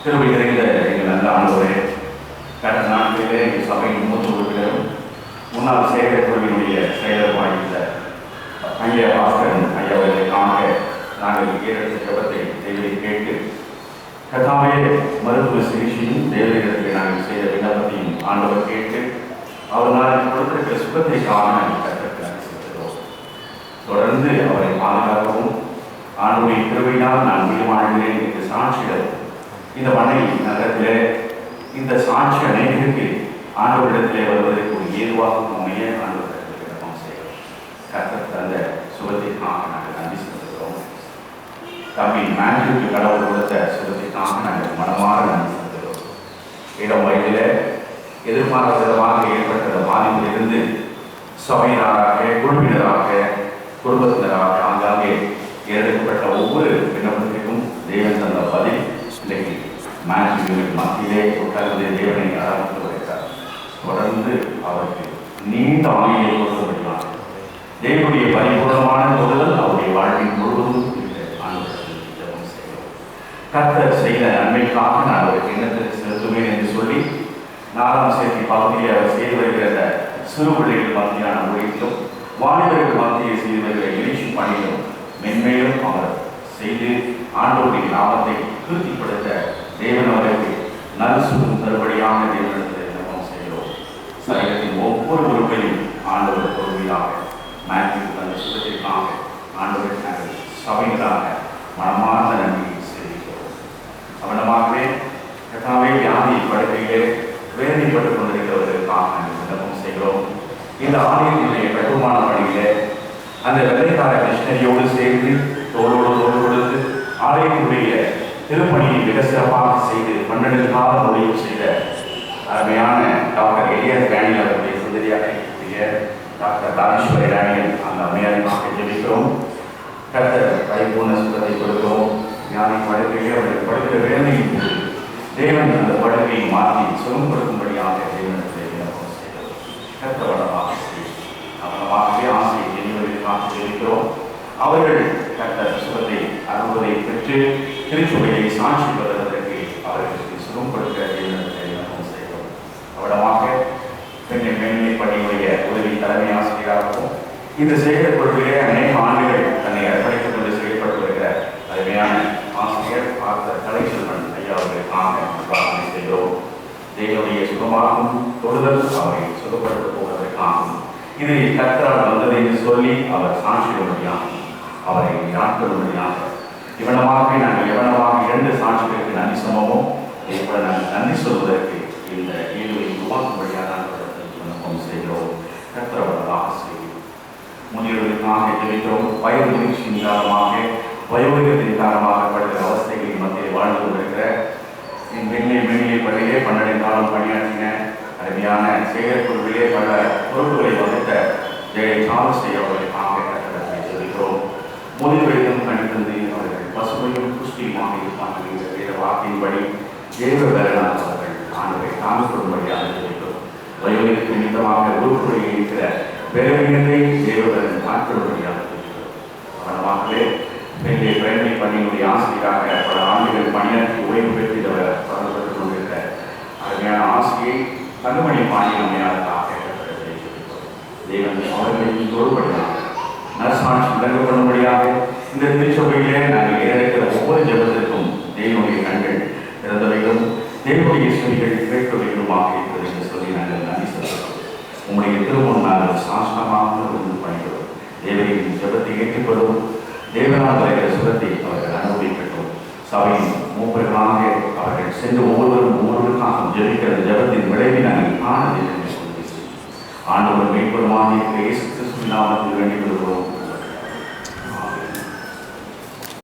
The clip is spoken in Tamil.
கிருபை நிறைந்த எங்கள் நல்ல ஆண்டவரே, கடந்த நாட்களிலே எங்கள் சபையின் மூத்த உறுப்பினரும் முன்னாள் சேகர் குழுவினுடைய செயலருமாயிருந்த ஐயா பாஸ்கரன் ஐயாவர்களை காண நாங்கள் ஏறெடுத்த ஜபத்தை தேவரை கேட்டு கதாவே மருத்துவ சிகிச்சையும் தேவரிடத்தில் நாங்கள் செய்த விண்ணப்பத்தையும் ஆண்டவர் கேட்டு அவரால் கொடுத்திருக்கிற சுகத்தை காண கற்றுக்கிறோம். தொடர்ந்து அவரை பாதுகாக்கவும் ஆண்டுடைய கிருபையினால் நான் உயிர்வாழ்கிறேன் என்று சாட்சியிடவும் இந்த மண்ணை நகரத்திலே இந்த சாட்சி அனைவருக்கு ஆண்டவரிடத்திலே வருவதற்கு ஒரு ஏதுவாக அமைய ஆண்டவரிடத்தில் விண்ணப்பம் செய்கிறோம். கர்த்தர் தந்த சுகத்திற்காக நாங்கள் நன்றி செலுத்துகிறோம். தம்பி மேத்யூக்கு கடவுள் கொடுத்த சுகத்திற்காக நாங்கள் மனமாற நன்றி செலுத்துகிறோம். இடம் வயதில் எதிர்பாராத விதமாக ஏற்பட்ட பாதிப்பிலிருந்து சபையினராக, குழுவினராக, குடும்பத்தினராக ஆங்காங்கே ஏற்பட்ட ஒவ்வொரு விண்ணப்பத்திற்கும் தேவன் தந்த பதில் இன்றைக்கு மேத்யூவின் மத்தியிலே உட்கார்ந்து தேவனை ஆரம்பித்து வருகிறார். தொடர்ந்து அவருக்கு நீண்ட ஆணையை கொடுக்க முடியலாம். தேவனுடைய பரிபூர்ணமான தொடுதல் அவருடைய வாழ்வின் முழுவதும் ஜெபம் செய்கிறோம். கர்த்தர் செய்த நன்மைக்காக நான் அவருக்கு எண்ணத்தில் செலுத்துவேன் என்று சொல்லி 4ஆம் சேர்த்தி பகுதியில் அவர் செய்து வருகிற சிறு பிள்ளைகள் மத்தியான ஊழியத்திலும் வாலிபர்கள் மத்தியில் செய்து வருகிற எழுச்சி பணியிலும் மென்மேலும் அவர் செய்து ஆண்டவருடைய நாமத்தை திருப்திப்படுத்த தேவன் அவருக்கு நல்சுகம் தருபடியாக தேவனிடத்தில் விண்ணப்பம் செய்கிறோம். சரீரத்தின் ஒவ்வொரு உறுப்பையும் ஆண்டவர் பொறுமையாக மேத்யூ அந்த சுகத்திற்காக ஆண்டவர் நாங்கள் சபைகளாக மனமார்ந்த நன்றியை செய்கிறோம். அவனமாகவே கதாவே வியாதி படுக்கையிலே வேதனைப்பட்டுக் கொண்டிருக்கிறவர்களுக்காக நாங்கள் விண்ணப்பம் செய்கிறோம். இந்த ஆலயத்தினுடைய கட்டுமான பணியிலே அந்த வெள்ளைக்கார மிஷனரியோடு சேர்ந்து தோளோடு தோடு கொடுத்து ஆலயத்தினுடைய திருப்பணியை மிக சிறப்பாக செய்து 12 கால மொழியும் செய்த அருமையான டாக்டர் எலியாஸ் டேனியல் அவருடைய சுந்தரியாக டாக்டர் தானேஸ்வரி டேனியல் அந்த அம்மையாரிமாக ஜெபிக்கிறோம். கர்த்தர் பரிபூர்ண சுகத்தை கொடுக்கிறோம். ஞானி படுக்கையை அவர்கள் படுக்கிற வேலையின் போது தேவன் அந்த படுக்கையை மாற்றி சுகம் கொடுக்கும்படியாக தேவனிடத்தில் விண்ணப்பம் செய்கிறோம். கர்த்தவனமாக அவனமாகவே ஆசையை தெளிவதற்காக ஜெபிக்கிறோம். அவர்கள் கர்த்தர் சுகத்தை அனுபவத்தை பெற்று திருச்சுவையை சாட்சி பெறுவதற்கு அவர்களுக்கு சுகம் கொடுக்க தேவனிடத்தில் விண்ணப்பம் செய்கிறோம். அவனமாக பெண்ணை மேன்மை பணியுடைய உதவி தலைமை ஆசிரியராகவும் இந்த சேகர் பொருளிலே அநேக ஆண்டுகள் தன்னை அர்ப்பணித்துக் கொண்டு செயல்பட்டு வருகிற அருமையான ஆசிரியர் ஆர்த்தர் கலைச்செல்வன் ஐயா அவர்களுக்காக பிரார்த்தனை செய்கிறோம். தேவனுடைய சுகமாகவும் தொடுதல் அவரை சுகப்படுத்த போவதற்காகவும் இது கர்த்தரால் வந்தது என்று சொல்லி அவர் சாட்சியிடும்படியாகும், அவரை நாட்களும்படியாக இவனமாக நாங்கள் எவனமாக 2 சாட்சிகளுக்கு நன்றி சமமும் இப்ப நாங்கள் நன்றி சொல்வதற்கு இந்த ஈடுவை உருவாக்கும்படியாக நாங்கள் விண்ணப்பம் செய்கிறோம். கர்த்தரவர்களாக செய்கிறோம். முதியவர்களுக்காக ஜெபிக்கிறோம். வயது முயற்சியின் காரணமாக வயோதிகத்தின் காரணமாக படுகிற அவஸ்தைகளின் மத்தியில் வாழ்ந்து கொண்டிருக்கிற என் வெண்ணிலை பள்ளியிலே 12 காலம் பணியாற்றின அருமையான சேகர் குழுவிலே பல பொறுப்புகளை வகுத்த சார்ல்ஸ் அவர்களுக்காக கட்டடத்தை ஜெபிக்கிறோம். முதிர்வயதும் கணித்தந்து அவர்கள் பசுமையும் புஷ்டியுமாக இருப்பார்கள் என்ற வேத வாக்கின்படி தேவ வேலனாக அவர்கள் ஆண்டவரை தாங்கிக் கொள்ளும்படியாக ஜெபிக்கிறோம். வயோதிக நிமித்தமாக உறுப்புகளில் இருக்கிற வேலையினத்தை தேவவேலன் தாக்கும்படியாக ஜெபிக்கிறோம். அவனமாகவே பெண்ணை பிரேமை பணியினுடைய ஆசிரியராக பல ஆண்டுகள் பணியாற்றி ஓய்வு பெற்று பலப்பட்டுக் கொண்டிருக்கிற அருமையான ஆசிரியை தங்கமணி பாண்டியமையாளர்களாக தேவன் அவர்களின் தொழுபடியாக நற்சாட்சி விளங்கப்படும்படியாக இந்த திருச்சபையிலே நாங்கள் ஏறெடுக்கிற ஒவ்வொரு ஜபத்திற்கும் தேவனுடைய கண்கள் திறந்தவைகளும் தேவனுடைய செவிகள் கேட்கவைகளுமாக இருக்கிறது என்று சொல்லி நாங்கள் நன்றி செலுத்துகிறோம். உங்களுடைய திருமணம் நாங்கள் சாஸ்திரமாக இருந்து பணிகிறோம். தேவனின் ஜபத்தை ஏற்றுக்கொள்ளும். தேவனால் வருகிற சுகத்தை அவர்கள் அனுபவிக்கட்டும். சபையின் மூப்பர்களாக அவர்கள் சென்று ஒவ்வொருவருக்காக ஜெபிக்கிற ஜபத்தின் விளைவை நாங்கள் காண வேண்டும். ஆண்டவர் மீட்பருமாக இருக்கிற இயேசு கிறிஸ்துவின் நாமத்தில் வேண்டிக் கொள்கிறோம்.